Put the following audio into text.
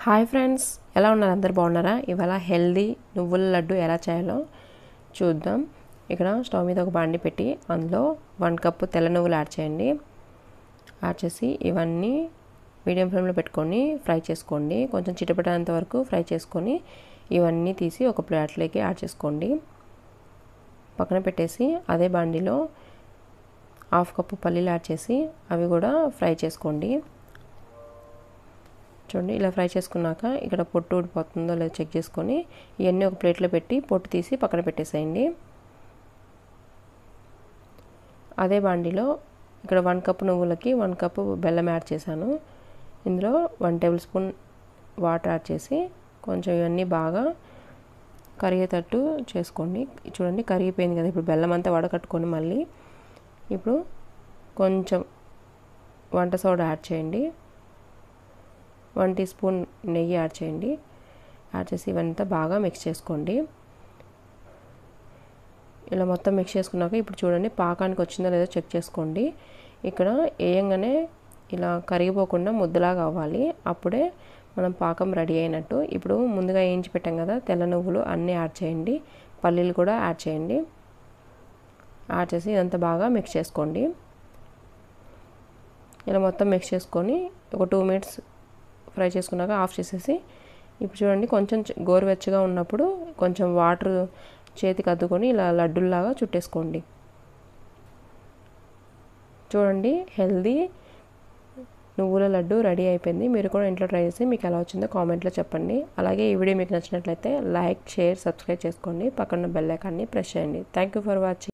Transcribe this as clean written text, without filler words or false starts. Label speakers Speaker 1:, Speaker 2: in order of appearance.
Speaker 1: Hi friends, ఎలా ఉన్నారు? అందరు బాగున్నారా? ఇవాళ హెల్దీ నువ్వుల లడ్డు ఎలా చేయాలో చూద్దాం. ఇక్కడ స్టవ్ మీద ఒక బాండి పెట్టి అందులో 1 కప్పు తెల్ల నువ్వులు యాడ్ చేయండి. యాడ్ చేసి ఇవన్నీ మీడియం ఫ్లేమ్లో పెట్టుకొని ఫ్రై చేసుకోండి. కొంచెం చిటపటేంత వరకు ఫ్రై చేసుకొని ఇవన్నీ తీసి ఒక ప్లేట్లోకి యాడ్ చేసుకోండి. పక్కన పెట్టేసి అదే బాండిలో 1/2 కప్పు పల్లీలు యాడ్ చేసి అవి కూడా ఫ్రై చేసుకోండి. చూడండి, ఇలా ఫ్రై చేసుకున్నాక ఇక్కడ పొట్టు ఊడిపోతుందో లేదో చెక్ చేసుకొని ఇవన్నీ ఒక ప్లేట్లో పెట్టి పొట్టు తీసి పక్కన పెట్టేసేయండి. అదే బాండిలో ఇక్కడ 1 కప్పు నువ్వులకి 1 కప్పు బెల్లం యాడ్ చేశాను. ఇందులో 1 టేబుల్ స్పూన్ వాటర్ యాడ్ చేసి కొంచెం ఇవన్నీ బాగా కరిగేటట్టు చేసుకోండి. చూడండి, కరిగిపోయింది కదా. ఇప్పుడు బెల్లం అంతా వడకట్టుకొని మళ్ళీ ఇప్పుడు కొంచెం వంట సోడా యాడ్ చేయండి. 1 టీ స్పూన్ నెయ్యి యాడ్ చేయండి. యాడ్ చేసి ఇవంతా బాగా మిక్స్ చేసుకోండి. ఇలా మొత్తం మిక్స్ చేసుకున్నాక ఇప్పుడు చూడండి పాకానికి వచ్చిందో లేదో చెక్ చేసుకోండి. ఇక్కడ వేయంగానే ఇలా కరిగిపోకుండా ముద్దలాగా అవ్వాలి. అప్పుడే మనం పాకం రెడీ అయినట్టు. ఇప్పుడు ముందుగా వేయించి పెట్టాం కదా తెల్ల నువ్వులు అన్నీ యాడ్ చేయండి. పల్లీలు కూడా యాడ్ చేయండి. యాడ్ చేసి ఇదంతా బాగా మిక్స్ చేసుకోండి. ఇలా మొత్తం మిక్స్ చేసుకొని ఒక 2 మినిట్స్ ఫ్రై చేసుకున్నాక ఆఫ్ చేసేసి ఇప్పుడు చూడండి కొంచెం గోరువెచ్చగా ఉన్నప్పుడు కొంచెం వాటర్ చేతికి అద్దుకొని ఇలా లడ్డూల్లాగా చుట్టేసుకోండి. చూడండి, హెల్దీ నువ్వుల లడ్డు రెడీ అయిపోయింది. మీరు కూడా ఇంట్లో ట్రై చేసి మీకు ఎలా వచ్చిందో కామెంట్లో చెప్పండి. అలాగే ఈ వీడియో మీకు నచ్చినట్లయితే లైక్, షేర్, సబ్స్క్రైబ్ చేసుకోండి. పక్కన బెల్ ఐకాన్ని ప్రెస్ చేయండి. Thank you for watching.